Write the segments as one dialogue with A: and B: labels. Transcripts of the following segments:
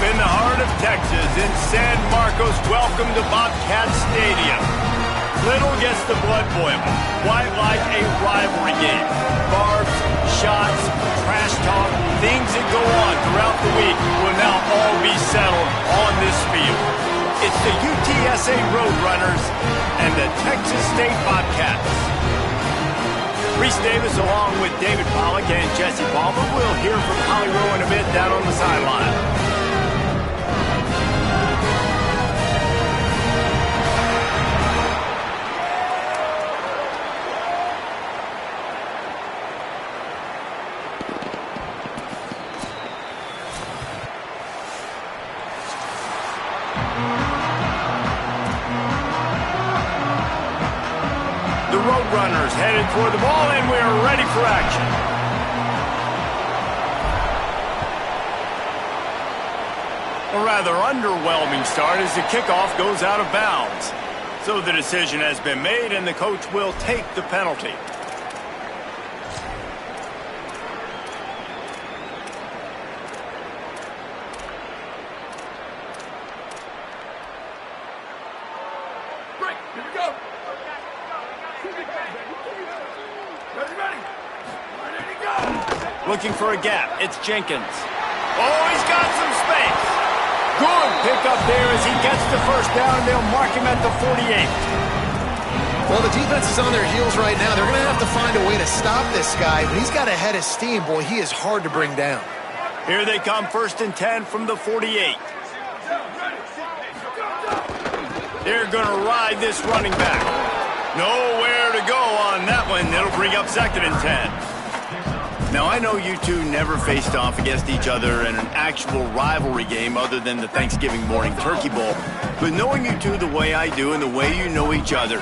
A: in the heart of Texas in San Marcos. Welcome to Bobcat Stadium. Little gets the blood boiling. Quite like a rivalry game. Barbs, shots, trash talk, things that go on throughout the week will now all be settled on this field. It's the UTSA Roadrunners and the Texas State Bobcats. Reese Davis along with David Pollock and Jesse Palmer. We'll hear from Holly Rowe in a bit down on the sideline. Roadrunners headed toward the ball, and we're ready for action. A rather underwhelming start as the kickoff goes out of bounds. So the decision has been made, and the coach will take the penalty.
B: Break, here we go.
A: Looking for a gap. It's Jenkins. Oh, he's got some space. Good pickup there as he gets the first down. They'll mark him at the 48.
C: Well, the defense is on their heels right now. They're going to have to find a way to stop this guy. But he's got a head of steam. Boy, he is hard to bring down.
A: Here they come, 1st and 10 from the 48. They're going to ride this running back. Nowhere to go on that one. It'll bring up 2nd and 10. Now, I know you two never faced off against each other in an actual rivalry game other than the Thanksgiving morning Turkey Bowl. But knowing you two the way I do and the way you know each other,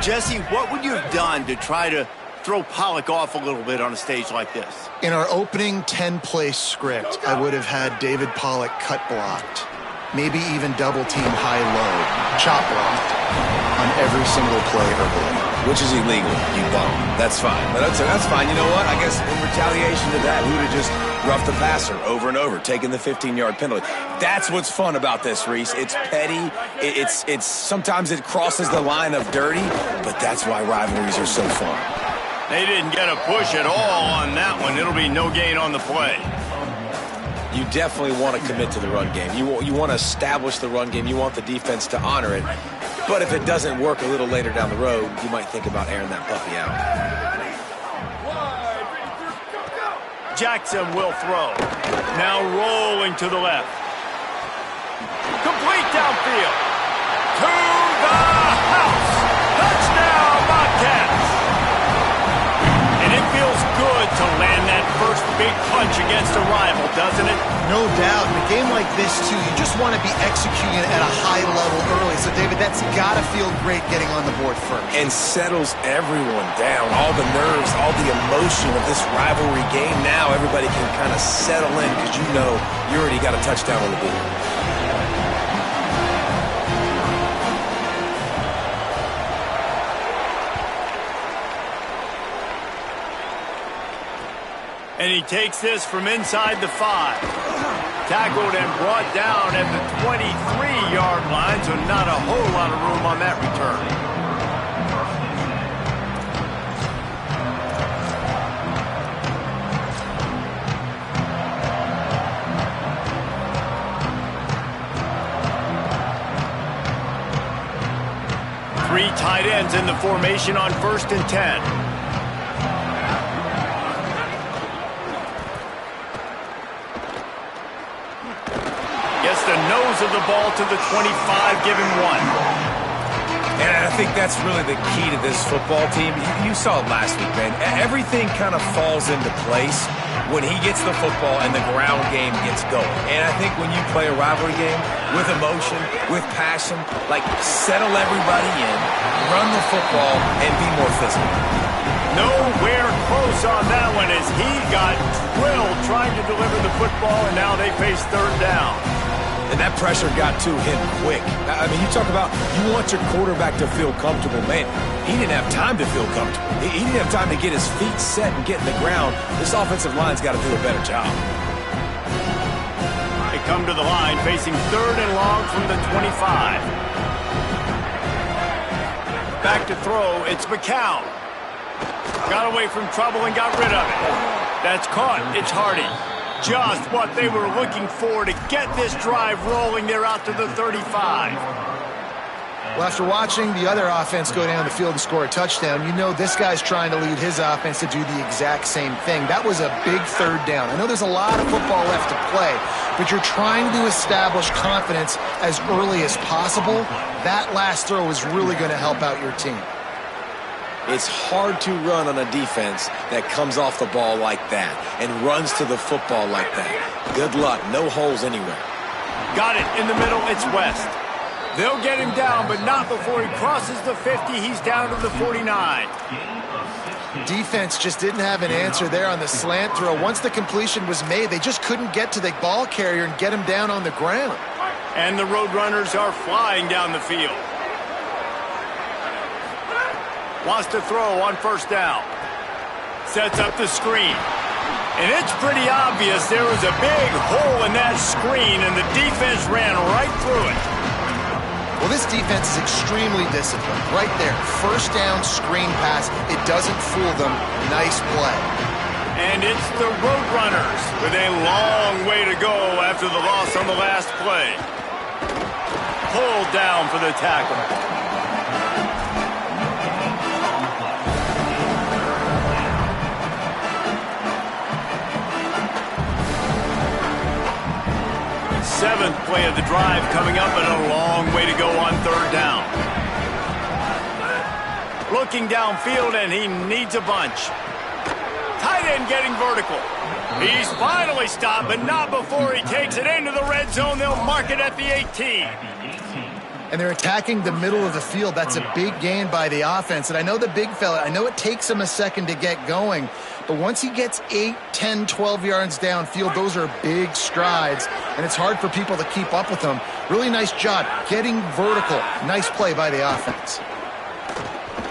A: Jesse, what would you have done to try to throw Pollock off a little bit on a stage like this?
C: In our opening 10-play script, I would have had David Pollock cut blocked. Maybe even double-team high-low, chop blocked on every single play early.
D: Which is illegal, you bum. That's fine. But that's fine. You know what? I guess in retaliation to that, we would have just roughed the passer over and over, taking the 15-yard penalty. That's what's fun about this, Reese. It's petty. It's sometimes it crosses the line of dirty, but that's why rivalries are so fun.
A: They didn't get a push at all on that one. It'll be no gain on the play.
D: You definitely want to commit to the run game. You want to establish the run game. You want the defense to honor it. But if it doesn't work a little later down the road, you might think about airing that puppy out.
A: Jackson will throw. Now rolling to the left. Complete downfield. To the house. Touchdown, Bobcats. And it feels good to land that first big punch against a rival, doesn't it?
C: No doubt. In a game like this, too, you just want to be executing at a high level early. So, David, that's got to feel great getting on the board first.
D: And settles everyone down. All the nerves, all the emotion of this rivalry game. Now everybody can kind of settle in because you know you already got a touchdown on the board.
A: And he takes this from inside the 5. Tackled and brought down at the 23-yard line, so not a whole lot of room on that return. Three tight ends in the formation on 1st and 10. The nose of the ball to the 25, give him 1.
D: And I think that's really the key to this football team. You saw it last week, man. Everything kind of falls into place when he gets the football and the ground game gets going. And I think when you play a rivalry game with emotion, with passion, like settle everybody in, run the football, and be more physical.
A: Nowhere close on that one as he got drilled trying to deliver the football, and now they face 3rd down.
D: And that pressure got to him quick. I mean, you talk about you want your quarterback to feel comfortable. Man, he didn't have time to feel comfortable. He didn't have time to get his feet set and get in the ground. This offensive line's got to do a better job.
A: A come to the line, facing 3rd and long from the 25. Back to throw, it's McCown. Got away from trouble and got rid of it. That's caught, it's Hardy. Just what they were looking for to get this drive rolling. They're out to the 35.
C: Well, after watching the other offense go down the field and score a touchdown, you know this guy's trying to lead his offense to do the exact same thing. That was a big 3rd down. I know there's a lot of football left to play, but you're trying to establish confidence as early as possible. That last throw is really going to help out your team.
D: It's hard to run on a defense that comes off the ball like that and runs to the football like that. Good luck. No holes anywhere.
A: Got it in the middle. It's West. They'll get him down, but not before he crosses the 50. He's down to the 49.
C: Defense just didn't have an answer there on the slant throw. Once the completion was made, they just couldn't get to the ball carrier and get him down on the ground.
A: And the Roadrunners are flying down the field. Wants to throw on 1st down. Sets up the screen. And it's pretty obvious there was a big hole in that screen, and the defense ran right through it.
C: Well, this defense is extremely disciplined. Right there, 1st down, screen pass. It doesn't fool them. Nice play.
A: And it's the Roadrunners with a long way to go after the loss on the last play. Pulled down for the tackle. Seventh play of the drive coming up, and a long way to go on 3rd down. Looking downfield, and he needs a bunch. Tight end getting vertical. He's finally stopped, but not before he takes it into the red zone. They'll mark it at the 18.
C: And they're attacking the middle of the field. That's a big gain by the offense. And I know the big fella, I know it takes him a second to get going, but once he gets 8, 10, 12 yards downfield, those are big strides, and it's hard for people to keep up with them. Really nice job getting vertical. Nice play by the offense.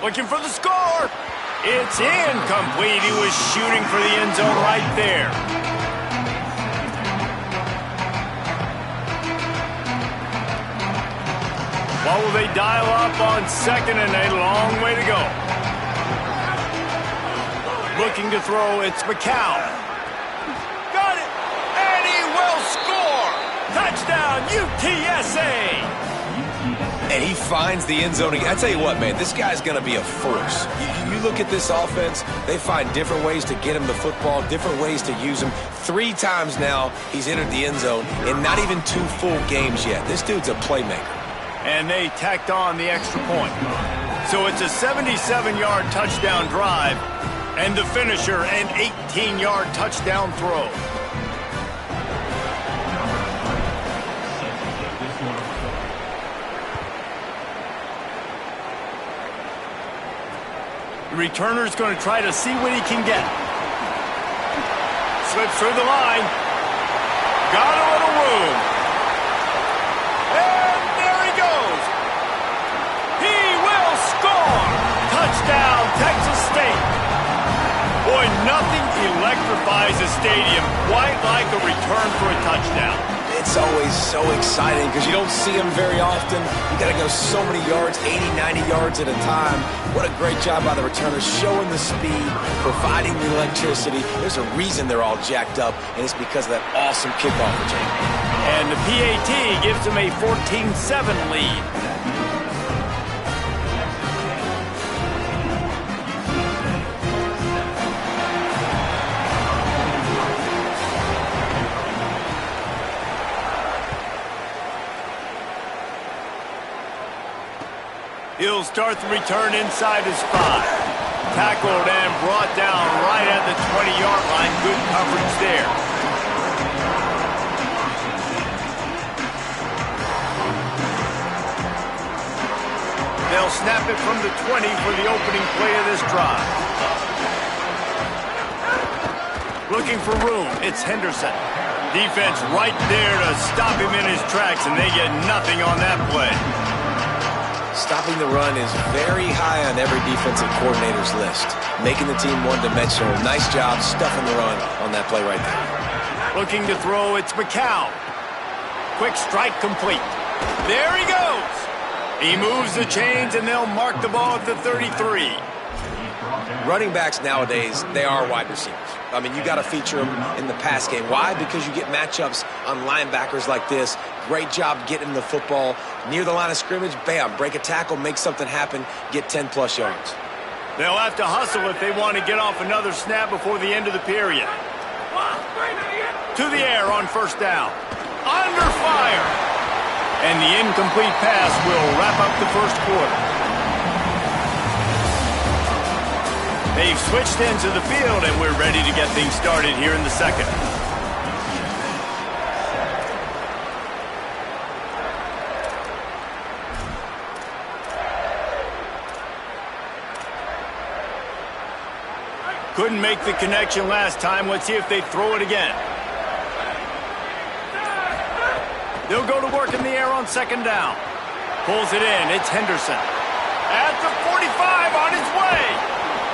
A: Looking for the score. It's incomplete. He was shooting for the end zone right there. What will they dial up on 2nd and a long way to go? Looking to throw, it's McCown. Got it! And he will score! Touchdown, UTSA!
D: And he finds the end zone again. I tell you what, man, this guy's going to be a force. You look at this offense, they find different ways to get him the football, different ways to use him. 3 times now he's entered the end zone, and not even 2 full games yet. This dude's a playmaker.
A: And they tacked on the extra point. So it's a 77-yard touchdown drive, and the finisher, an 18-yard touchdown throw. The returner's going to try to see what he can get. Slips through the line. Got a little room. And there he goes. He will score. Touchdown, Texas State. Boy, nothing electrifies a stadium quite like a return for a touchdown.
D: It's always so exciting because you don't see them very often. You got to go so many yards, 80, 90 yards at a time. What a great job by the returners, showing the speed, providing the electricity. There's a reason they're all jacked up, and it's because of that awesome kickoff return.
A: And the PAT gives them a 14-7 lead. He'll start the return inside his 5. Tackled and brought down right at the 20-yard line. Good coverage there. They'll snap it from the 20 for the opening play of this drive. Looking for room. It's Henderson. Defense right there to stop him in his tracks, and they get nothing on that play.
D: Stopping the run is very high on every defensive coordinator's list. Making the team one-dimensional. Nice job stuffing the run on that play right there.
A: Looking to throw, it's McCown. quick strike complete. There he goes. He moves the chains, and they'll mark the ball at the 33.
D: Running backs nowadays, they are wide receivers. I mean, you got to feature them in the pass game. Why? Because you get matchups on linebackers like this. Great job getting the football near the line of scrimmage. Bam, break a tackle, make something happen, get 10-plus yards.
A: They'll have to hustle if they want to get off another snap before the end of the period. To the air on first down. Under fire. And the incomplete pass will wrap up the first quarter. They've switched into the field, and we're ready to get things started here in the second. Couldn't make the connection last time. Let's see if they throw it again. They'll go to work in the air on second down. Pulls it in. It's Henderson. At the 45 on his way.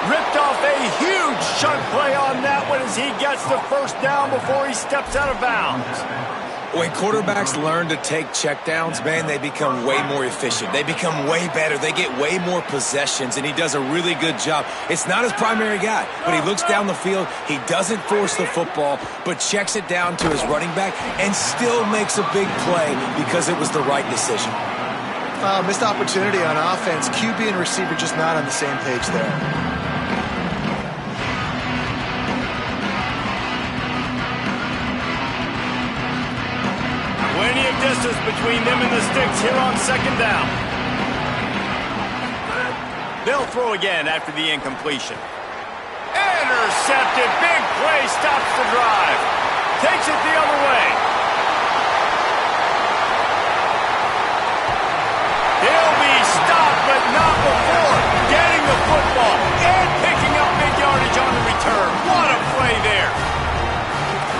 A: Ripped off a huge chunk play on that one as he gets the first down before he steps out of bounds.
D: When quarterbacks learn to take checkdowns, man, they become way more efficient. They become way better. They get way more possessions, and he does a really good job. It's not his primary guy, but he looks down the field. He doesn't force the football, but checks it down to his running back and still makes a big play because it was the right decision.
C: Missed opportunity on offense. QB and receiver just not on the same page there.
A: Plenty of distance between them and the sticks here on second down. They'll throw again after the incompletion. Intercepted. Big play. Stops the drive. Takes it the other way. He'll be stopped, but not before getting the football and picking up big yardage on the return. What a play there.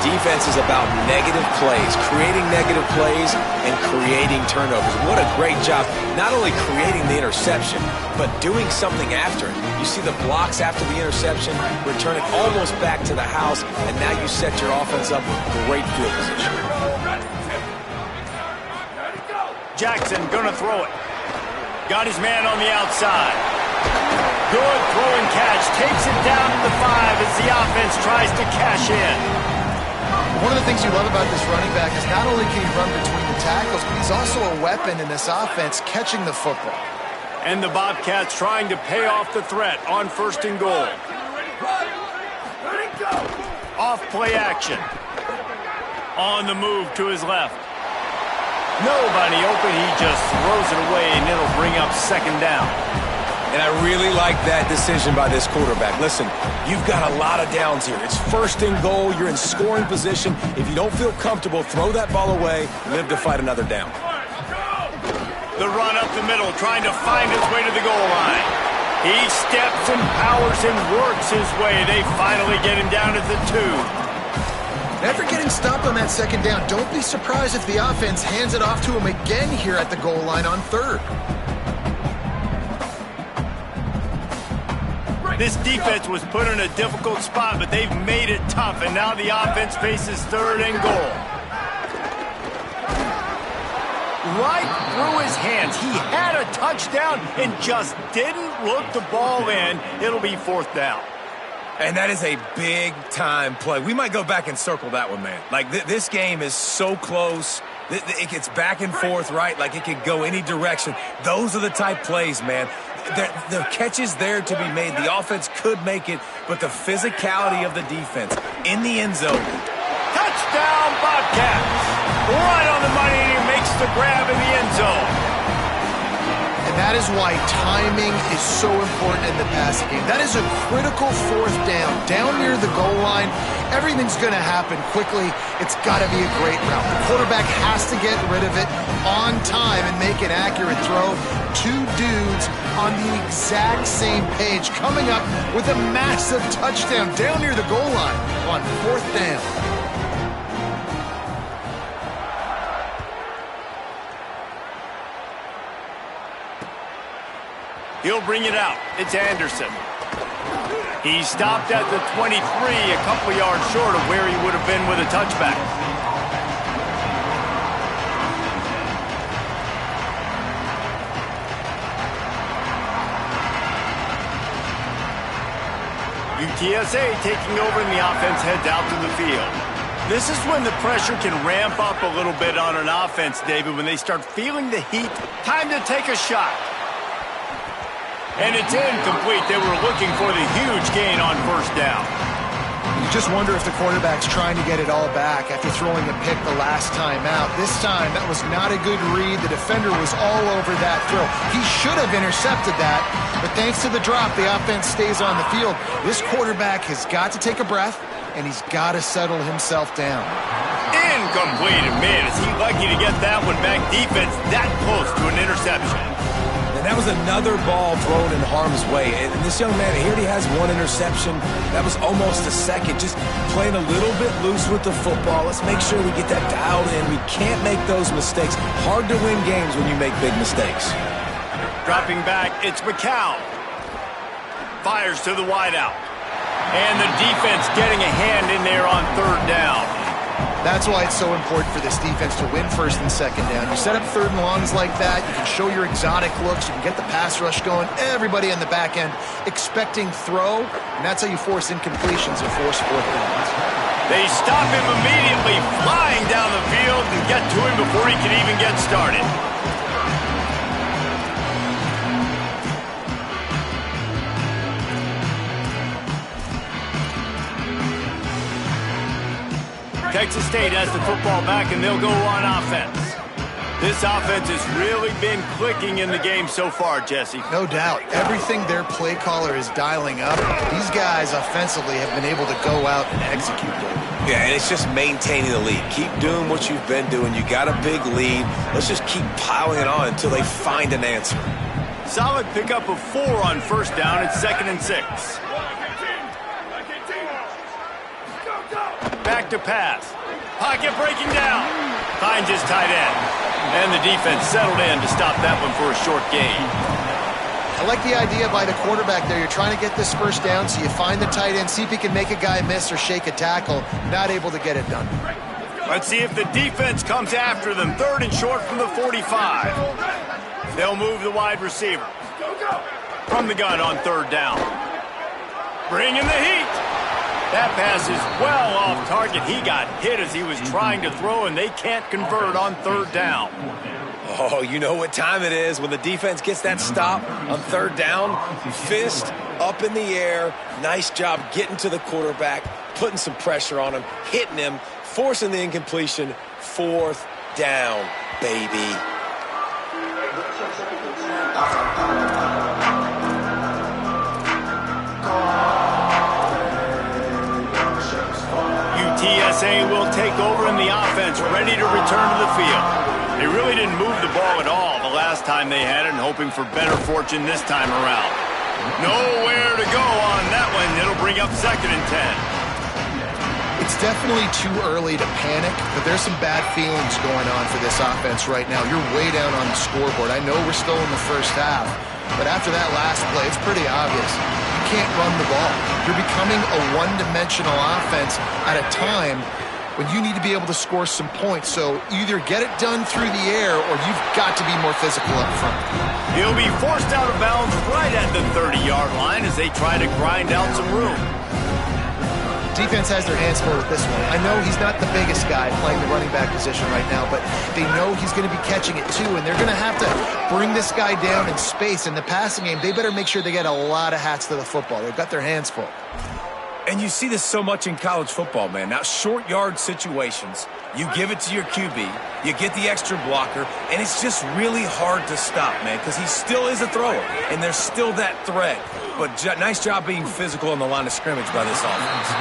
D: Defense is about negative plays, creating negative plays and creating turnovers. What a great job, not only creating the interception, but doing something after it. You see the blocks after the interception, return it almost back to the house, and now you set your offense up with great field position.
A: Jackson gonna throw it. Got his man on the outside. Good throw and catch. Takes it down to the 5 as the offense tries to cash in.
C: One of the things you love about this running back is not only can he run between the tackles, but he's also a weapon in this offense catching the football.
A: And the Bobcats trying to pay off the threat on first and goal. Off play action. On the move to his left. Nobody open. He just throws it away, and it'll bring up second down.
D: And I really like that decision by this quarterback. Listen, you've got a lot of downs here. It's first and goal. You're in scoring position. If you don't feel comfortable, throw that ball away. Live to fight another down.
A: The run up the middle, trying to find his way to the goal line. He steps and powers and works his way. They finally get him down at the 2.
C: After getting stopped on that second down, don't be surprised if the offense hands it off to him again here at the goal line on third.
A: This defense was put in a difficult spot, but they've made it tough, and now the offense faces third and goal. Right through his hands. He had a touchdown and just didn't look the ball in. It'll be fourth down.
D: And that is a big-time play. We might go back and circle that one, man. Like, this game is so close. It gets back and forth, right? Like, it could go any direction. Those are the type plays, man. The catch is there to be made. The offense could make it, but the physicality of the defense in the end zone.
A: Touchdown, Bobcats. Right on the money, and he makes the grab in the end zone.
C: And that is why timing is so important in the passing game. That is a critical fourth down. Down near the goal line, everything's going to happen quickly. It's got to be a great route. The quarterback has to get rid of it on time and make an accurate throw. Two dudes on the exact same page coming up with a massive touchdown down near the goal line on fourth down.
A: He'll bring it out. It's Anderson. He stopped at the 23, a couple yards short of where he would have been with a touchback. UTSA taking over and the offense heads out to the field. This is when the pressure can ramp up a little bit on an offense, David, when they start feeling the heat. Time to take a shot. And it's incomplete. They were looking for the huge gain on first down.
C: You just wonder if the quarterback's trying to get it all back after throwing a pick the last time out. This time, that was not a good read. The defender was all over that throw. He should have intercepted that, but thanks to the drop, the offense stays on the field. This quarterback has got to take a breath, and he's got to settle himself down.
A: Incomplete. Man, is he lucky to get that one back. Defense that close to an interception.
D: And that was another ball thrown in harm's way. And this young man, he already has one interception. That was almost a second. Just playing a little bit loose with the football. Let's make sure we get that dialed in. We can't make those mistakes. Hard to win games when you make big mistakes.
A: Dropping back, it's McCown. Fires to the wideout. And the defense getting a hand in there on third down.
C: That's why it's so important for this defense to win first and second down. You set up third and longs like that, you can show your exotic looks, you can get the pass rush going, everybody on the back end expecting throw, and that's how you force incompletions and force fourth downs.
A: They stop him immediately, flying down the field and get to him before he can even get started. Texas State has the football back, and they'll go on offense. This offense has really been clicking in the game so far, Jesse.
C: No doubt. Everything their play caller is dialing up, these guys offensively have been able to go out and execute.
D: Yeah, and it's just maintaining the lead. Keep doing what you've been doing. You got a big lead. Let's just keep piling it on until they find an answer.
A: Solid pickup of 4 on first down. It's 2nd and 6. Back to pass. Pocket breaking down. Finds his tight end. And the defense settled in to stop that one for a short gain.
C: I like the idea by the quarterback there. You're trying to get this first down, so you find the tight end, see if he can make a guy miss or shake a tackle. Not able to get it done.
A: Let's see if the defense comes after them. 3rd and short from the 45. They'll move the wide receiver. From the gun on 3rd down. Bringing the heat. That pass is well off target. He got hit as he was trying to throw, and they can't convert on 3rd down.
D: Oh, you know what time it is when the defense gets that stop on 3rd down. Fist up in the air. Nice job getting to the quarterback, putting some pressure on him, hitting him, forcing the incompletion. 4th down, baby.
A: UTSA will take over in the offense, ready to return to the field. They really didn't move the ball at all the last time they had it, and hoping for better fortune this time around. Nowhere to go on that one. It'll bring up 2nd and 10.
C: It's definitely too early to panic, but there's some bad feelings going on for this offense right now. You're way down on the scoreboard. I know we're still in the first half, but after that last play, it's pretty obvious. You can't run the ball. You're becoming a one-dimensional offense at a time when you need to be able to score some points. So either get it done through the air or you've got to be more physical up front.
A: He'll be forced out of bounds right at the 30-yard line as they try to grind out some room.
C: Defense has their hands full with this one. I know he's not the biggest guy playing the running back position right now, but they know he's going to be catching it too, and they're going to have to bring this guy down in space. In the passing game, they better make sure they get a lot of hats to the football. They've got their hands full.
D: And you see this so much in college football, man. Now, short yard situations, you give it to your QB, you get the extra blocker, and it's just really hard to stop, man, because he still is a thrower, and there's still that threat. But nice job being physical on the line of scrimmage by this offense.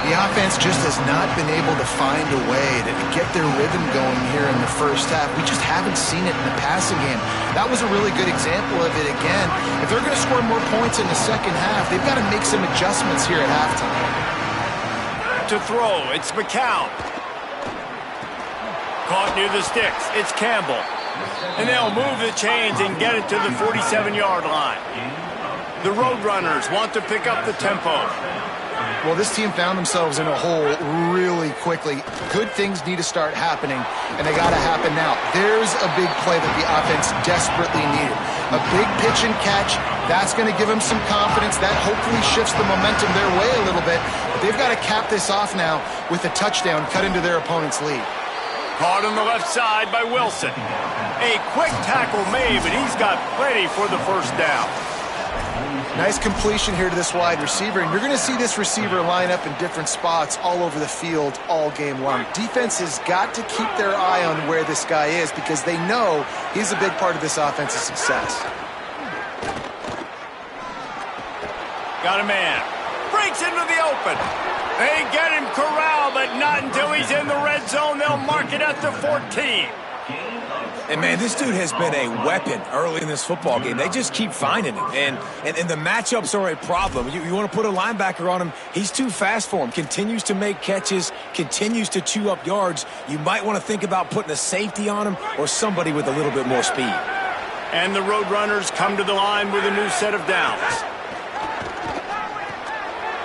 C: The offense just has not been able to find a way to get their rhythm going here in the first half. We just haven't seen it in the passing game. That was a really good example of it again. If they're going to score more points in the second half, they've got to make some adjustments here at halftime.
A: To throw, it's McCown. Caught near the sticks, it's Campbell. And they'll move the chains and get it to the 47-yard line. The Roadrunners want to pick up the tempo.
C: Well, this team found themselves in a hole really quickly. Good things need to start happening, and they got to happen now. There's a big play that the offense desperately needed. A big pitch and catch, That's going to give them some confidence. That hopefully shifts the momentum their way a little bit. But they've got to cap this off now with a touchdown cut into their opponent's lead.
A: Caught on the left side by Wilson. A quick tackle made, but he's got plenty for the first down.
C: Nice completion here to this wide receiver, and you're going to see this receiver line up in different spots all over the field all game long. Defense has got to keep their eye on where this guy is because they know he's a big part of this offense's success.
A: Got a man. Breaks into the open. They get him corralled, but not until he's in the red zone. They'll mark it at the 14.
D: And, man, this dude has been a weapon early in this football game. They just keep finding him. And the matchups are a problem. You want to put a linebacker on him, he's too fast for him. Continues to make catches, continues to chew up yards. You might want to think about putting a safety on him or somebody with a little bit more speed.
A: And the Roadrunners come to the line with a new set of downs.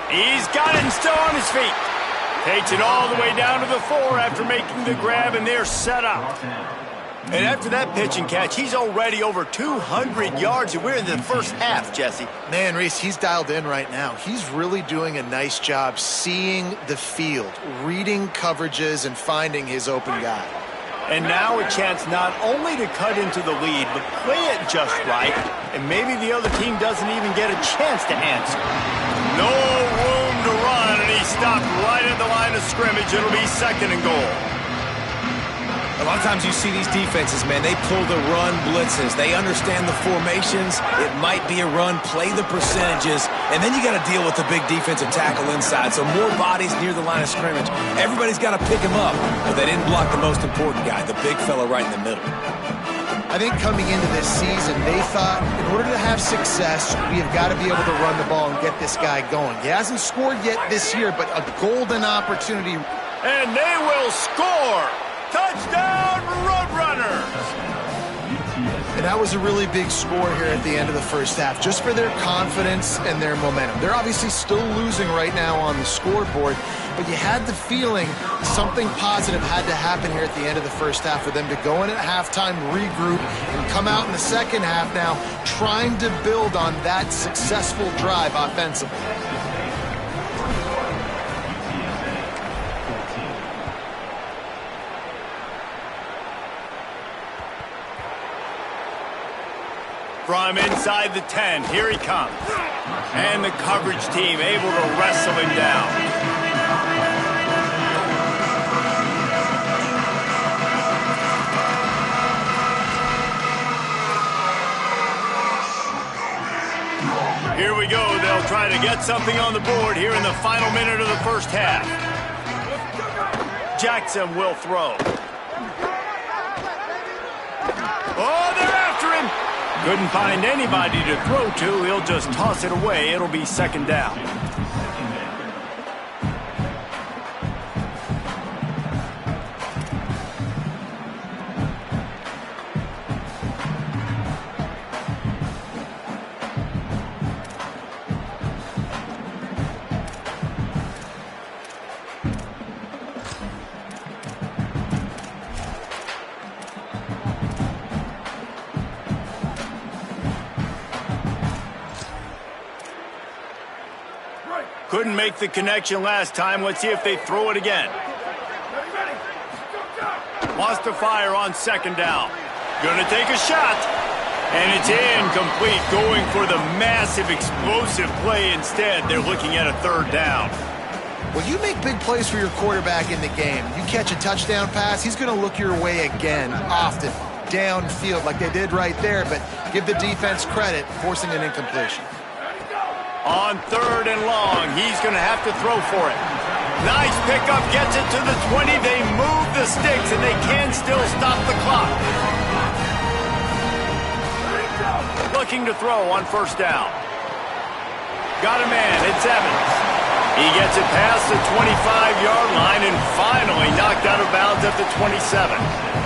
A: He's got it and still on his feet. Takes it all the way down to the 4 after making the grab, and they're set up. And after that pitch and catch, he's already over 200 yards, and we're in the first half, Jesse.
C: Man, Reese, he's dialed in right now. He's really doing a nice job seeing the field, reading coverages, and finding his open guy.
A: And now a chance not only to cut into the lead, but play it just right, and maybe the other team doesn't even get a chance to answer. No room to run, and he stopped right at the line of scrimmage. It'll be 2nd and goal.
D: A lot of times you see these defenses, man, they pull the run blitzes. They understand the formations. It might be a run, play the percentages, and then you got to deal with the big defensive tackle inside. So more bodies near the line of scrimmage. Everybody's got to pick him up, but they didn't block the most important guy, the big fella right in the middle.
C: I think coming into this season, they thought in order to have success, we have got to be able to run the ball and get this guy going. He hasn't scored yet this year, but a golden opportunity.
A: And they will score! Touchdown, Roadrunners!
C: And that was a really big score here at the end of the first half, just for their confidence and their momentum. They're obviously still losing right now on the scoreboard, but you had the feeling something positive had to happen here at the end of the first half for them to go in at halftime, regroup, and come out in the second half now trying to build on that successful drive offensively.
A: From inside the 10, here he comes. And the coverage team able to wrestle him down. Here we go. They'll try to get something on the board here in the final minute of the first half. Jackson will throw. Oh, they're after him. Couldn't find anybody to throw to. He'll just toss it away. It'll be 2nd down. Couldn't make the connection last time. Let's see if they throw it again. Wants to fire on 2nd down. Gonna take a shot. And it's incomplete. Going for the massive explosive play instead. They're looking at a 3rd down.
C: Well, you make big plays for your quarterback in the game. You catch a touchdown pass, he's going to look your way again, often, downfield like they did right there, but give the defense credit, forcing an incompletion.
A: On 3rd and long, he's going to have to throw for it. Nice pickup, gets it to the 20. They move the sticks, and they can still stop the clock. Looking to throw on 1st down. Got a man, it's Evans. He gets it past the 25-yard line and finally knocked out of bounds at the 27.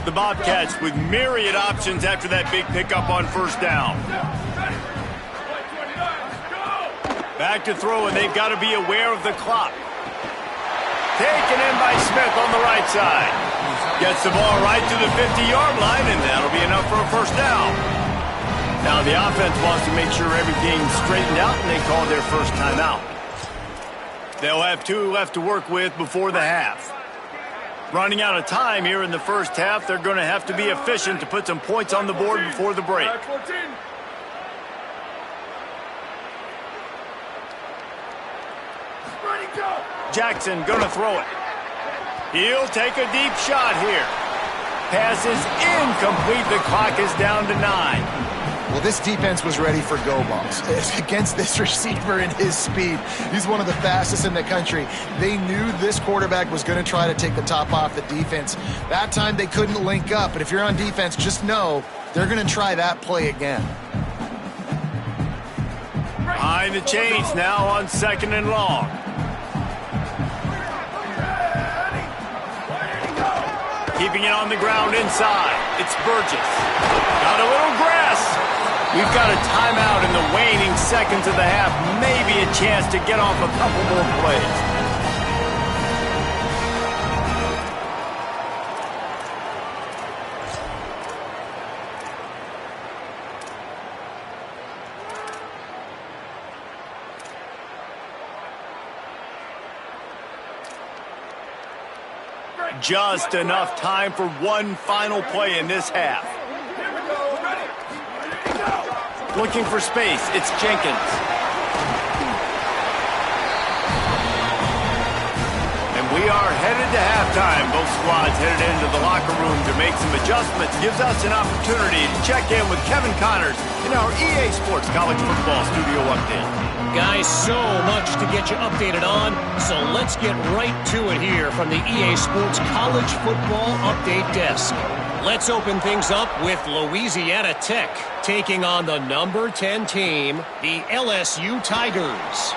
A: The Bobcats with myriad options after that big pickup on 1st down. Back to throw, and they've got to be aware of the clock. Taken in by Smith on the right side. Gets the ball right to the 50-yard line, and that'll be enough for a first down. Now the offense wants to make sure everything's straightened out, and they call their first timeout. They'll have 2 left to work with before the half. Running out of time here in the first half, they're going to have to be efficient to put some points on the board before the break. Jackson going to throw it. He'll take a deep shot here. Pass is incomplete. The clock is down to 9.
C: Well, this defense was ready for go balls. Against this receiver and his speed, he's one of the fastest in the country. They knew this quarterback was going to try to take the top off the defense. That time they couldn't link up, but if you're on defense, just know they're going to try that play again.
A: Behind the chains now on 2nd and long. Keeping it on the ground inside. It's Burgess. Got a little grass. We've got a timeout in the waning seconds of the half. Maybe a chance to get off a couple more plays. Just enough time for one final play in this half. Looking for space, it's Jenkins. And we are headed to halftime. Both squads headed into the locker room to make some adjustments. Gives us an opportunity to check in with Kevin Connors in our EA Sports College Football Studio Update.
E: Guys, so much to get you updated on, so let's get right to it here from the EA Sports College Football Update Desk. Let's open things up with Louisiana Tech taking on the number 10 team, the LSU Tigers.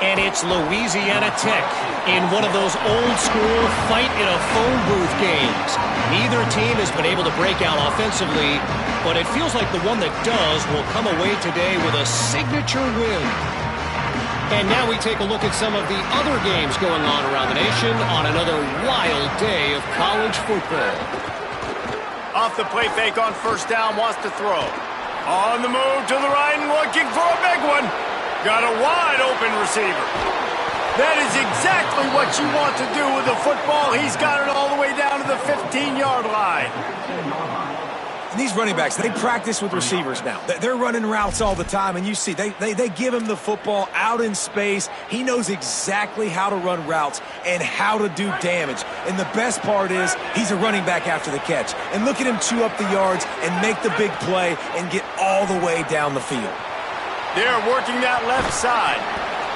E: And it's Louisiana Tech in one of those old-school fight-in-a-phone-booth games. Neither team has been able to break out offensively, but it feels like the one that does will come away today with a signature win. And now we take a look at some of the other games going on around the nation on another wild day of college football.
A: Off the play fake on first down, wants to throw. On the move to the right and looking for a big one. Got a wide open receiver. That is exactly what you want to do with the football. He's got it all the way down to the 15-yard line.
D: And these running backs, they practice with receivers now. They're running routes all the time, and you see, they give him the football out in space. He knows exactly how to run routes and how to do damage. And the best part is he's a running back after the catch. And look at him chew up the yards and make the big play and get all the way down the field.
A: They're working that left side.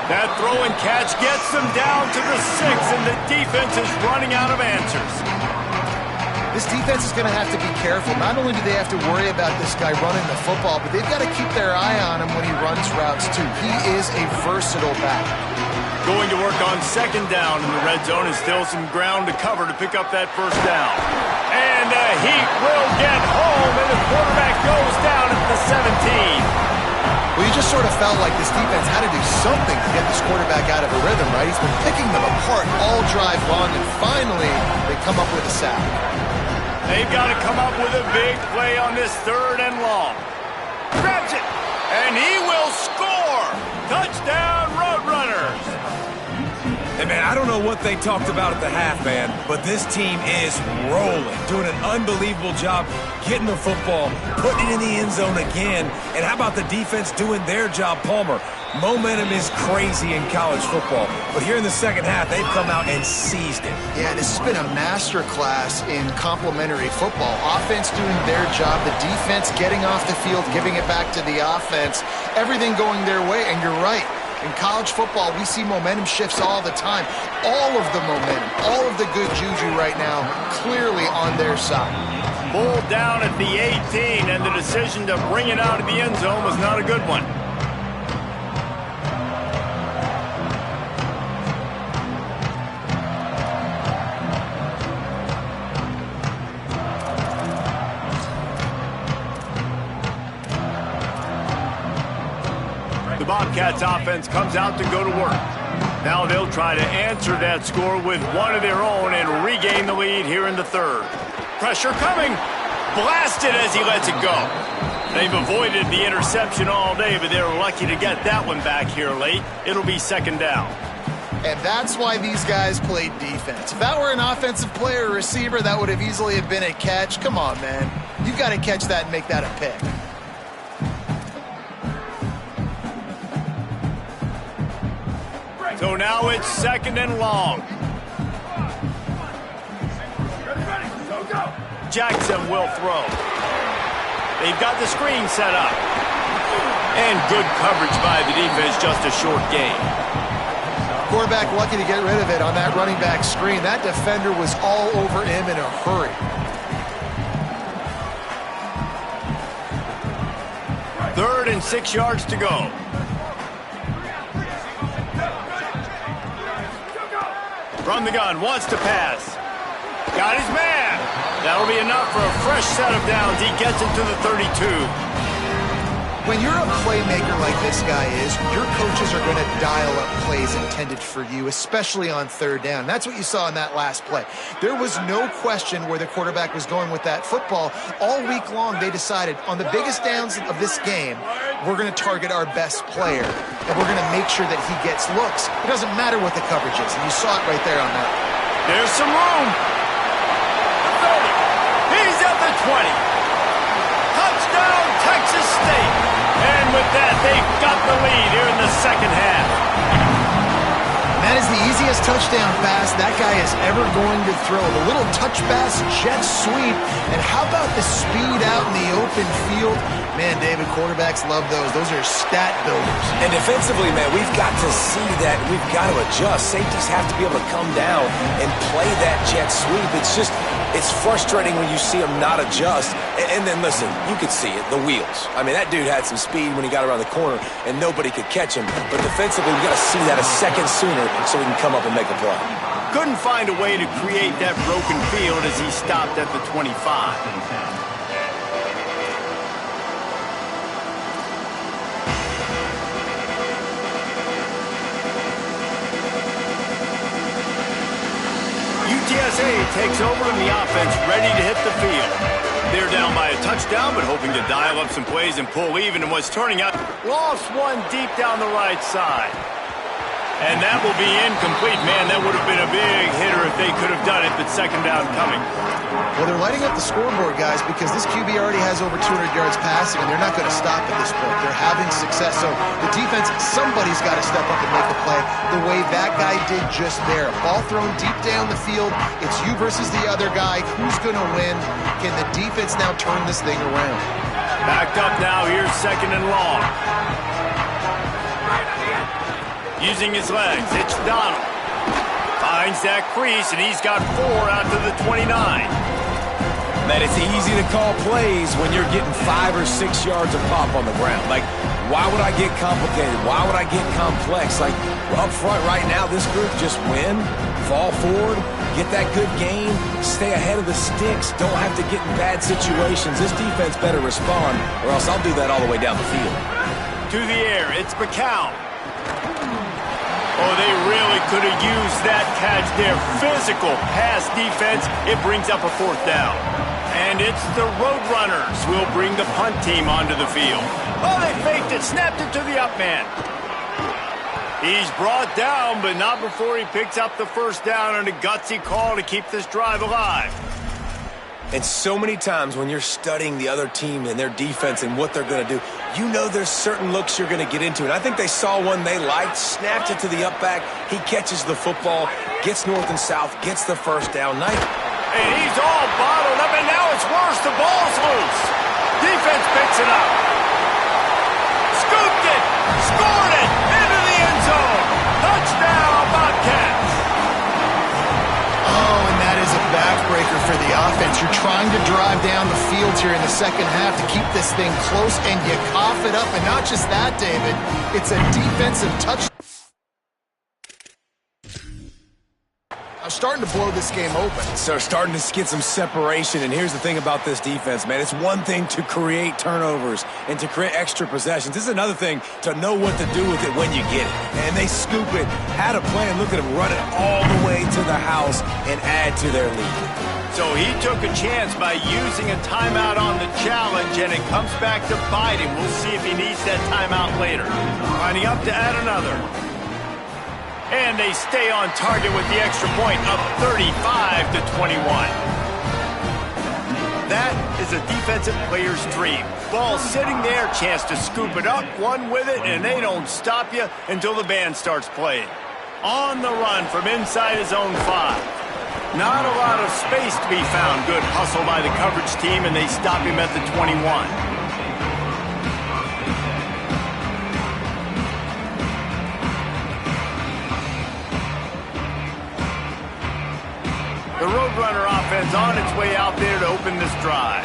A: That throw and catch gets them down to the 6, and the defense is running out of answers.
C: This defense is going to have to be careful. Not only do they have to worry about this guy running the football, but they've got to keep their eye on him when he runs routes, too. He is a versatile back.
A: Going to work on 2nd down in the red zone, and still some ground to cover to pick up that first down. And he will get home, and the quarterback goes down at the 17.
C: Well, you just sort of felt like this defense had to do something to get this quarterback out of a rhythm, right? He's been picking them apart all drive long, and finally they come up with a sack.
A: They've got to come up with a big play on this 3rd and long. Grabs it, and he will score. Touchdown, Roadrunners.
D: Hey, man, I don't know what they talked about at the half, man, but this team is rolling, doing an unbelievable job getting the football, putting it in the end zone again. And how about the defense doing their job, Palmer? Momentum is crazy in college football, but here in the second half, they've come out and seized it.
C: Yeah, this has been a master class in complementary football. Offense doing their job, the defense getting off the field, giving it back to the offense, everything going their way, and you're right. In college football, we see momentum shifts all the time. All of the momentum, all of the good juju right now, clearly on their side.
A: Pulled down at the 18, and the decision to bring it out of the end zone was not a good one. The Bobcats offense comes out to go to work. Now they'll try to answer that score with one of their own and regain the lead here in the third. Pressure coming. Blasted as he lets it go. They've avoided the interception all day, but they're lucky to get that one back here late. It'll be second down.
C: And that's why these guys played defense. If that were an offensive player or receiver, that would have easily have been a catch. Come on, man. You've got to catch that and make that a pick.
A: So now it's second and long. Jackson will throw. They've got the screen set up. And good coverage by the defense, just a short gain.
C: Quarterback lucky to get rid of it on that running back screen. That defender was all over him in a hurry.
A: Third and 6 yards to go. From the gun, wants to pass. Got his man. That'll be enough for a fresh set of downs. He gets it to the 32.
C: When you're a playmaker like this guy is, your coaches are going to dial up plays intended for you, especially on third down. That's what you saw in that last play. There was no question where the quarterback was going with that football. All week long, they decided on the biggest downs of this game, we're going to target our best player, and we're going to make sure that he gets looks. It doesn't matter what the coverage is, and you saw it right there on that.
A: There's some room. 30. He's at the 20. Touchdown, Texas State. And with that, they've got the lead here in the second half.
C: That is the easiest touchdown pass that guy is ever going to throw. The little touch pass, jet sweep, and how about the speed out in the open field? Man, David, quarterbacks love those. Those are stat builders.
D: And defensively, man, we've got to see that. We've got to adjust. Safeties have to be able to come down and play that jet sweep. It's frustrating when you see him not adjust. And then, listen, you could see it, the wheels. I mean, that dude had some speed when he got around the corner, and nobody could catch him. But defensively, we've got to see that a second sooner so we can come up and make a play.
A: Couldn't find a way to create that broken field as he stopped at the 25. UTSA takes over and the offense ready to hit the field. They're down by a touchdown, but hoping to dial up some plays and pull even in what's turning out. Lost one deep down the right side. And that will be incomplete. Man, that would have been a big hitter if they could have done it, but second down coming.
C: Well, they're lighting up the scoreboard, guys, because this QB already has over 200 yards passing, and they're not going to stop at this point. They're having success. So the defense, somebody's got to step up and make a play the way that guy did just there. Ball thrown deep down the field. It's you versus the other guy. Who's going to win? Can the defense now turn this thing around?
A: Backed up now. Here's second and long. Using his legs, it's Donald. Finds that crease, and he's got 4 out to the 29.
D: Man, it's easy to call plays when you're getting 5 or 6 yards of pop on the ground. Like, why would I get complicated? Why would I get complex? Like, up front right now, this group just win, fall forward, get that good game, stay ahead of the sticks, don't have to get in bad situations. This defense better respond, or else I'll do that all the way down the field.
A: To the air, it's McCown. Oh, they really could have used that catch there. Physical pass defense. It brings up a fourth down. And it's the Roadrunners who will bring the punt team onto the field. Oh, they faked it, snapped it to the up man. He's brought down, but not before he picks up the first down on a gutsy call to keep this drive alive.
D: And so many times when you're studying the other team and their defense and what they're going to do, you know there's certain looks you're going to get into. And I think they saw one they liked, snapped it to the up back. He catches the football, gets north and south, gets the first down.
A: And he's all bottled up, and now it's worse. The ball's loose. Defense picks it up. Scooped it. Scored it. Into the end zone. Touchdown, Bobcats.
C: Oh, and that is a backbreaker for the offense. You're trying to drive down the field here in the second half to keep this thing close, and you cough it up. And not just that, David. It's a defensive touchdown. I'm starting to blow this game open.
D: So starting to get some separation, and here's the thing about this defense, man. It's one thing to create turnovers and to create extra possessions. This is another thing to know what to do with it when you get it. And they scoop it, had a plan, look at them run it all the way to the house and add to their lead.
A: So he took a chance by using a timeout on the challenge, and it comes back to bite him. We'll see if he needs that timeout later. Lining up to add another. And they stay on target with the extra point, up 35-21. That is a defensive player's dream. Ball sitting there, chance to scoop it up, one with it, and they don't stop you until the band starts playing. On the run from inside his own 5. Not a lot of space to be found. Good hustle by the coverage team, and they stop him at the 21. The Roadrunner offense on its way out there to open this drive.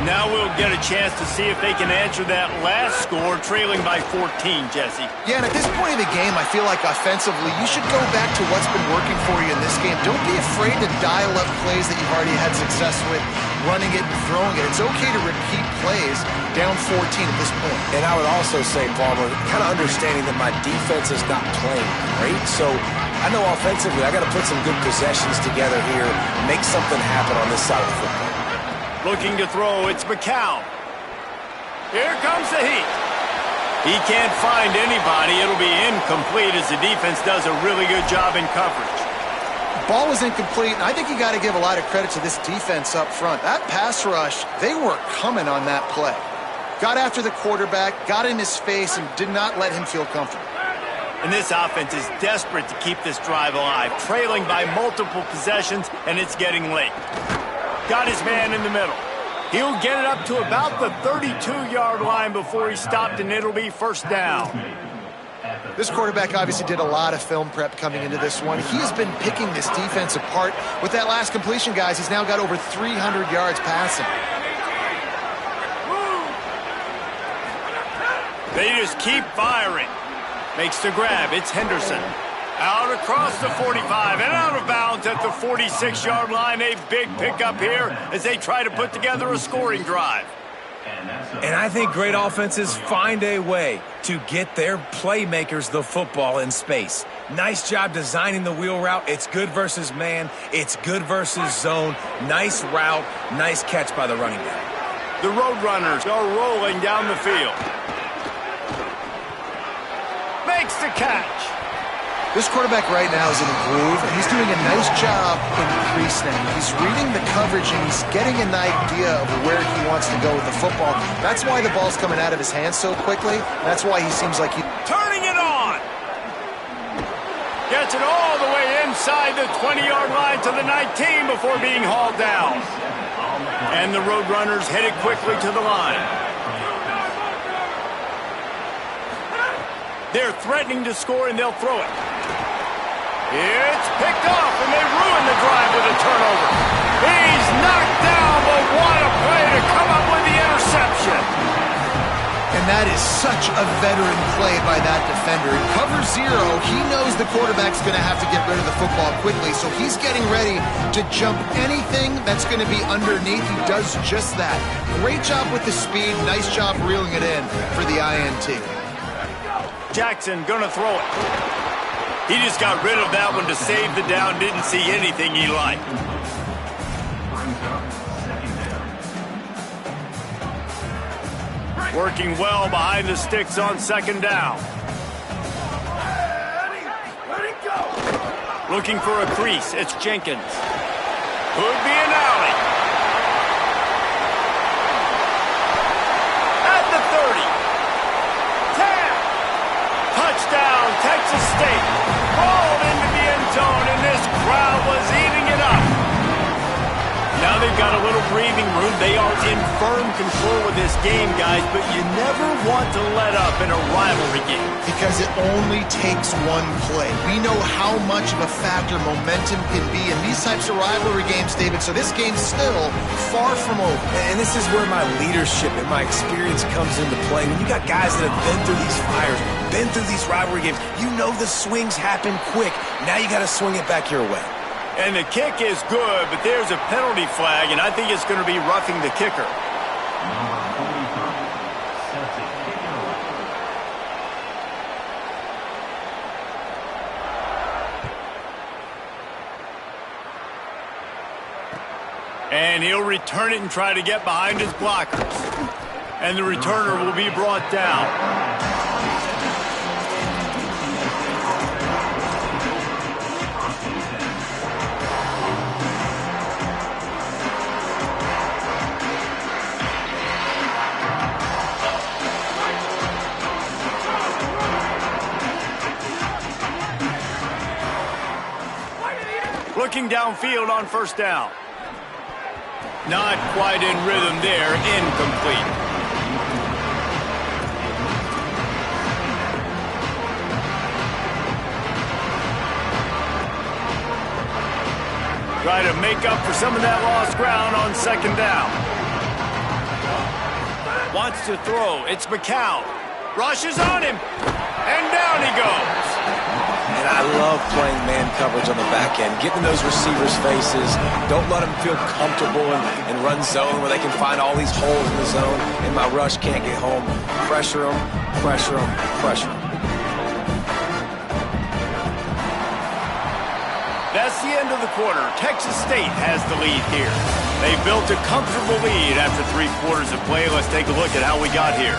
A: Now we'll get a chance to see if they can answer that last score, trailing by 14, Jesse.
C: Yeah, and at this point in the game, I feel like offensively, you should go back to what's been working for you in this game. Don't be afraid to dial up plays that you've already had success with, running it and throwing it. It's okay to repeat plays down 14 at this point.
D: And I would also say, Palmer, kind of understanding that my defense is not playing great, so I know offensively I got to put some good possessions together here, make something happen on this side of the football.
A: Looking to throw, it's McCown. Here comes the heat. He can't find anybody. It'll be incomplete as the defense does a really good job in coverage.
C: Ball was incomplete, and I think you got to give a lot of credit to this defense up front. That pass rush, they were coming on that play. Got after the quarterback, got in his face, and did not let him feel comfortable.
A: And this offense is desperate to keep this drive alive, trailing by multiple possessions, and it's getting late. Got his man in the middle. He'll get it up to about the 32-yard line before he stopped, and it'll be first down.
C: This quarterback obviously did a lot of film prep coming into this one. He has been picking this defense apart. With that last completion, guys, he's now got over 300 yards passing.
A: They just keep firing. Makes the grab. It's Henderson. Out across the 45 and out of bounds at the 46-yard line. A big pickup here as they try to put together a scoring drive.
D: And I think great offenses find a way to get their playmakers the football in space. Nice job designing the wheel route. It's good versus man. It's good versus zone. Nice route. Nice catch by the running back.
A: The Roadrunners are rolling down the field. Makes the catch.
C: This quarterback right now is in a groove, and he's doing a nice job in pre-snap. He's reading the coverage, and he's getting an idea of where he wants to go with the football. That's why the ball's coming out of his hands so quickly. That's why he seems like he's
A: turning it on. Gets it all the way inside the 20-yard line to the 19 before being hauled down. And the Roadrunners headed quickly to the line. They're threatening to score, and they'll throw it. It's picked off, and they ruin the drive with a turnover. He's knocked down, but what a play to come up with the interception.
C: And that is such a veteran play by that defender. In cover zero, he knows the quarterback's going to have to get rid of the football quickly, so he's getting ready to jump anything that's going to be underneath. He does just that. Great job with the speed. Nice job reeling it in for the INT.
A: Jackson gonna throw it. He just got rid of that one to save the down. Didn't see anything he liked. Working well behind the sticks on second down. Looking for a crease. It's Jenkins. Could be an alley. At the 30. Touchdown, Texas State. Rolled into the end zone, and this crowd was eating it up. Now they've got a little breathing room. They are in firm control of this game, guys, but you never want to let up in a rivalry game.
C: Because it only takes one play. We know how much of a factor momentum can be in these types of rivalry games, David, so this game's still far from over.
D: And this is where my leadership and my experience comes into play. When you got guys that have been through these fires, been through these rivalry games, you know the swings happen quick. Now you got to swing it back your way.
A: And the kick is good, but there's a penalty flag, and I think it's going to be roughing the kicker. And he'll return it and try to get behind his blockers. And the returner will be brought down. Looking downfield on first down. Not quite in rhythm there. Incomplete. Try to make up for some of that lost ground on second down. Wants to throw. It's McCown. Rushes on him. And down he goes.
D: And I love playing man coverage on the back end, getting those receivers' faces. Don't let them feel comfortable in run zone where they can find all these holes in the zone, and my rush can't get home. Pressure them, pressure them, pressure them.
A: That's the end of the quarter. Texas State has the lead here. They built a comfortable lead after 3 quarters of play. Let's take a look at how we got here.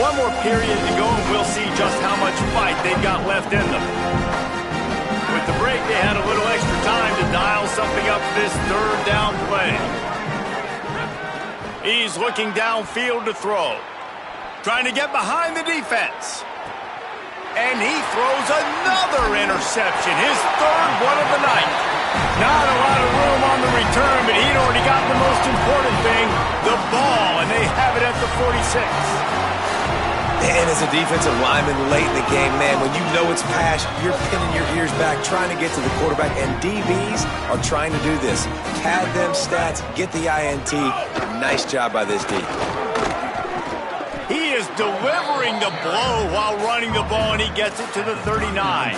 A: One more period to go, and we'll see just how much fight they've got left in them. With the break, they had a little extra time to dial something up for this third down play. He's looking downfield to throw. Trying to get behind the defense. And he throws another interception, his third one of the night. Not a lot of room on the return, but he'd already got the most important thing, the ball, and they have it at the 46.
D: And as a defensive lineman late in the game, man, when you know it's pass, you're pinning your ears back, trying to get to the quarterback, and DBs are trying to do this. Pad them stats, get the INT. Nice job by this D.
A: He is delivering the blow while running the ball, and he gets it to the 39.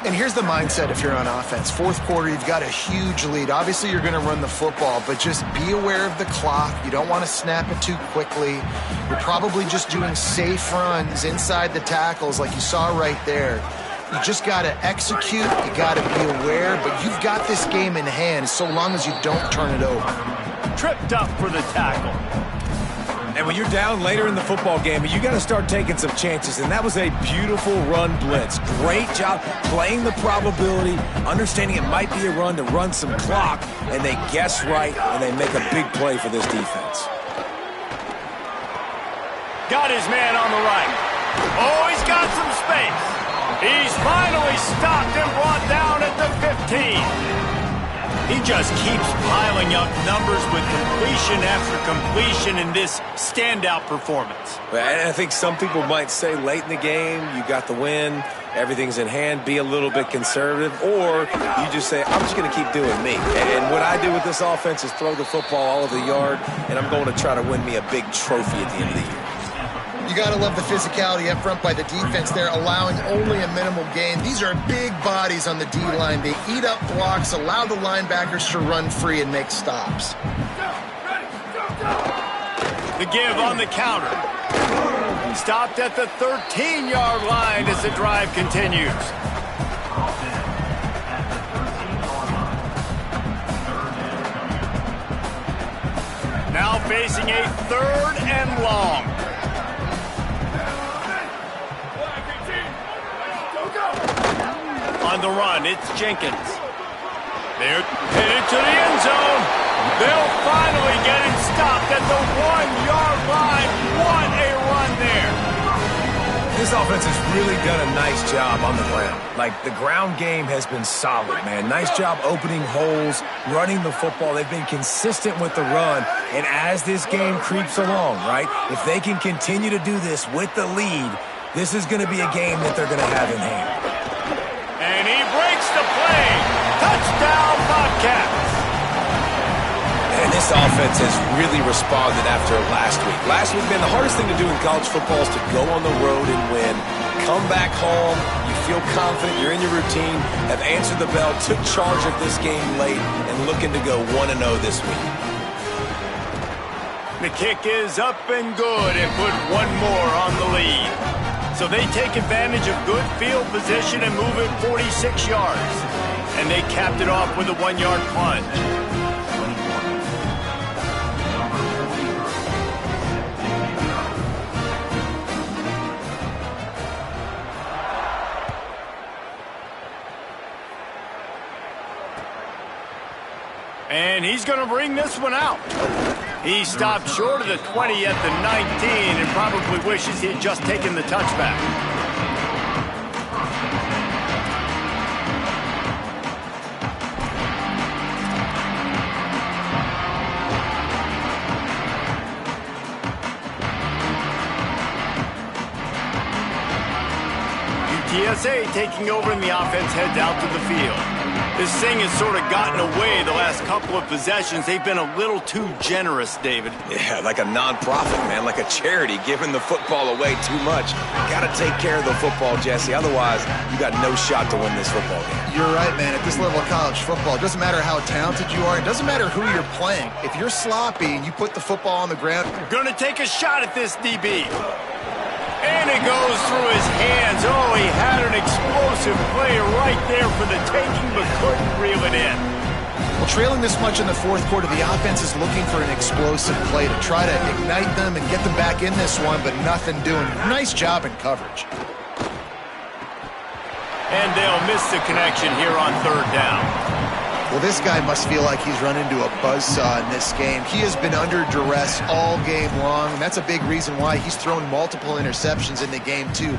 C: And here's the mindset if you're on offense. Fourth quarter, you've got a huge lead. Obviously, you're going to run the football, but just be aware of the clock. You don't want to snap it too quickly. You're probably just doing safe runs inside the tackles like you saw right there. You just got to execute. You got to be aware, but you've got this game in hand so long as you don't turn it over.
A: Tripped up for the tackle.
D: And when you're down later in the football game, you got to start taking some chances. And that was a beautiful run blitz. Great job playing the probability, understanding it might be a run to run some clock, and they guess right, and they make a big play for this defense.
A: Got his man on the right. Oh, he's got some space. He's finally stopped and brought down at the 15. He just keeps piling up numbers with completion after completion in this standout performance.
D: And I think some people might say late in the game, you got the win, everything's in hand, be a little bit conservative, or you just say, I'm just going to keep doing me. And what I do with this offense is throw the football all over the yard, and I'm going to try to win me a big trophy at the end of the year.
C: You got to love the physicality up front by the defense there, allowing only a minimal gain. These are big bodies on the D-line. They eat up blocks, allow the linebackers to run free and make stops.
A: The give on the counter. Stopped at the 13-yard line as the drive continues. Now facing a 3rd and long. On the run, it's Jenkins. They're headed to the end zone. They'll finally get him stopped at the 1-yard line. What a run there.
D: This offense has really done a nice job on the ground. Like, the ground game has been solid, man. Nice job opening holes, running the football. They've been consistent with the run. And as this game creeps along, right, if they can continue to do this with the lead, this is going to be a game that they're going to have in hand.
A: And he breaks the play. Touchdown, Bobcats.
D: And this offense has really responded after last week. Last week, man, the hardest thing to do in college football is to go on the road and win. come back home, you feel confident, you're in your routine, have answered the bell, took charge of this game late, and looking to go 1-0 this week.
A: The kick is up and good and put one more on the lead. So they take advantage of good field position and move it 46 yards. And they capped it off with a 1-yard plunge. And he's going to bring this one out. He stopped short of the 20 at the 19 and probably wishes he had just taken the touchback. UTSA taking over and the offense heads out to the field. This thing has sort of gotten away the last couple of possessions. They've been a little too generous, David.
D: Yeah, like a nonprofit, man, like a charity, giving the football away too much. Got to take care of the football, Jesse. Otherwise, you got no shot to win this football game.
C: You're right, man. At this level of college football, it doesn't matter how talented you are. It doesn't matter who you're playing. If you're sloppy and you put the football on the ground.
A: Going to take a shot at this DB. And it goes through his hands. Oh, he had an explosive play right there for the taking, but couldn't reel it in.
C: Well, trailing this much in the fourth quarter, the offense is looking for an explosive play to try to ignite them and get them back in this one, but nothing doing. Nice job in coverage.
A: And they'll miss the connection here on third down.
C: Well, this guy must feel like he's run into a buzzsaw in this game. He has been under duress all game long, and that's a big reason why he's thrown multiple interceptions in the game, too.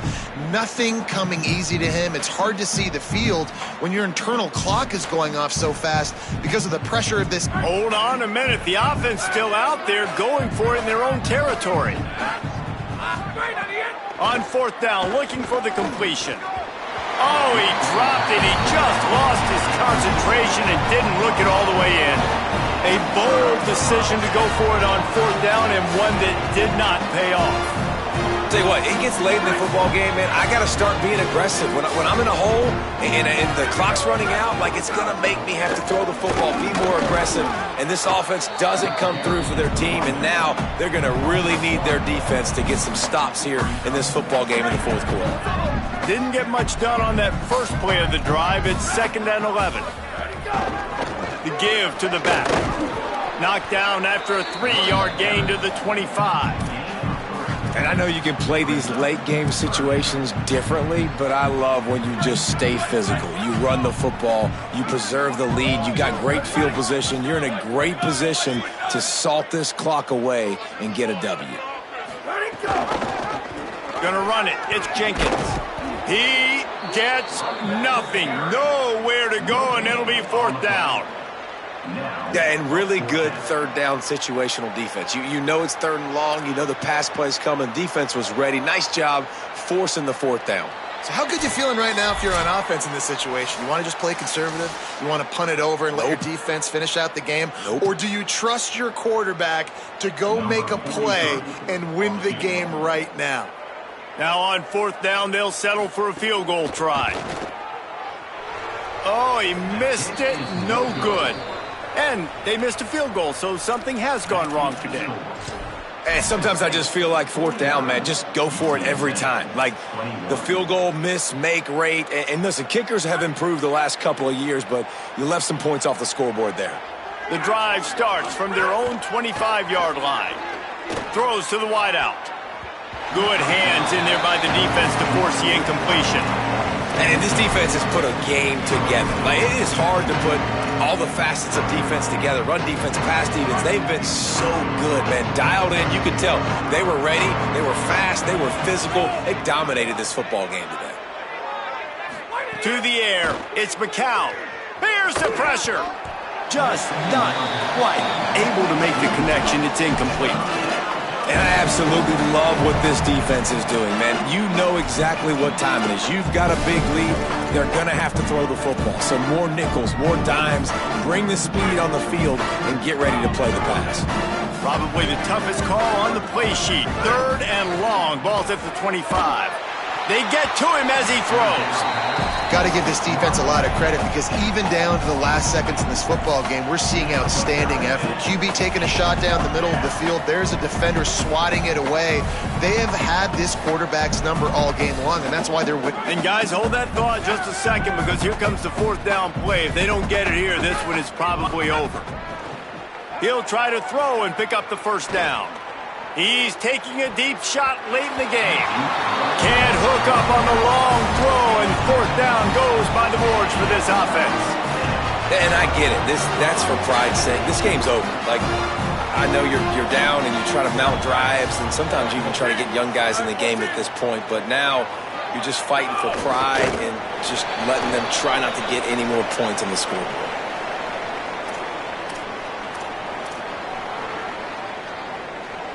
C: Nothing coming easy to him. It's hard to see the field when your internal clock is going off so fast because of the pressure of this.
A: Hold on a minute. The offense still out there going for it in their own territory. On fourth down, looking for the completion. Oh, he dropped it. He just lost his concentration and didn't look it all the way in. A bold decision to go for it on fourth down and one that did not pay off.
D: Tell you what, it gets late in the football game, man. I got to start being aggressive. When I'm in a hole and the clock's running out, like it's going to make me have to throw the football, be more aggressive. And this offense doesn't come through for their team, and now they're going to really need their defense to get some stops here in this football game in the fourth quarter.
A: Didn't get much done on that first play of the drive. It's 2nd and 11. The give to the back. Knocked down after a 3-yard gain to the 25.
D: And I know you can play these late game situations differently, but I love when you just stay physical. You run the football, you preserve the lead, you got great field position. You're in a great position to salt this clock away and get a W.
A: Gonna run it. It's Jenkins. He gets nothing. Nowhere to go, and it'll be fourth down.
D: Yeah, and really good third down situational defense. You know it's 3rd and long. You know the pass play's coming. Defense was ready. Nice job forcing the fourth down.
C: So how good you feeling right now if you're on offense in this situation? You want to just play conservative? You want to punt it over and let your defense finish out the game? Or do you trust your quarterback to go make a play and win the game right now?
A: Now on fourth down, they'll settle for a field goal try. Oh, he missed it. No good. And they missed a field goal, so something has gone wrong today.
D: And sometimes I just feel like fourth down, man, just go for it every time. Like the field goal miss-make rate. And listen, kickers have improved the last couple of years, but you left some points off the scoreboard there.
A: The drive starts from their own 25-yard line. Throws to the wideout. Good hands in there by the defense to force the incompletion.
D: And this defense has put a game together. Like, it is hard to put all the facets of defense together. Run defense, pass defense. They've been so good, man. Dialed in. You could tell they were ready. They were fast. They were physical. They dominated this football game today.
A: To the air. It's McCown. Here's the pressure. Just not quite able to make the connection. It's incomplete.
D: And I absolutely love what this defense is doing, man. You know exactly what time it is. You've got a big lead. They're going to have to throw the football. So more nickels, more dimes, bring the speed on the field, and get ready to play the pass.
A: Probably the toughest call on the play sheet. 3rd and long. Ball's at the 25. They get to him as he throws.
C: Got to give this defense a lot of credit because even down to the last seconds in this football game, we're seeing outstanding effort. QB taking a shot down the middle of the field. There's a defender swatting it away. They have had this quarterback's number all game long, and that's why they're winning.
A: And guys, hold that thought just a second because here comes the fourth down play. If they don't get it here, this one is probably over. He'll try to throw and pick up the first down. He's taking a deep shot late in the game. Can't hook up on the long throw, and fourth down goes by the boards for this offense.
D: And I get it. That's for pride's sake. This game's over. Like, I know you're down and you try to mount drives, and sometimes you even try to get young guys in the game at this point. But now you're just fighting for pride and just letting them try not to get any more points on the scoreboard.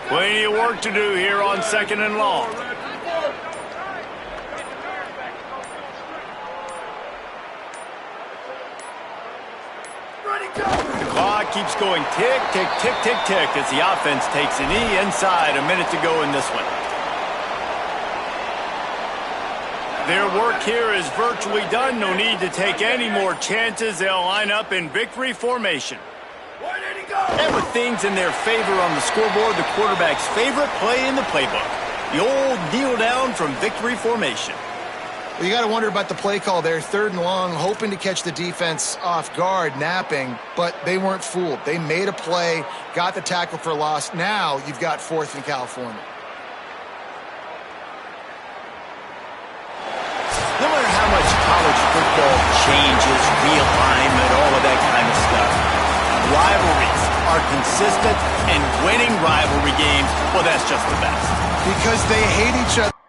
A: Plenty of work to do here on 2nd and long. The clock keeps going tick, tick, tick, tick, tick as the offense takes a knee inside. A minute to go in this one. Their work here is virtually done. No need to take any more chances. They'll line up in victory formation. And with things in their favor on the scoreboard, the quarterback's favorite play in the playbook. The old kneel down from victory formation.
C: Well, you got to wonder about the play call there. 3rd and long, hoping to catch the defense off guard, napping, but they weren't fooled. They made a play, got the tackle for loss. Now you've got 4th in California.
A: No matter how much college football changes, realignment, all of that kind of stuff, rivalries are consistent, and winning rivalry games, well, that's just the best.
C: Because they hate each other.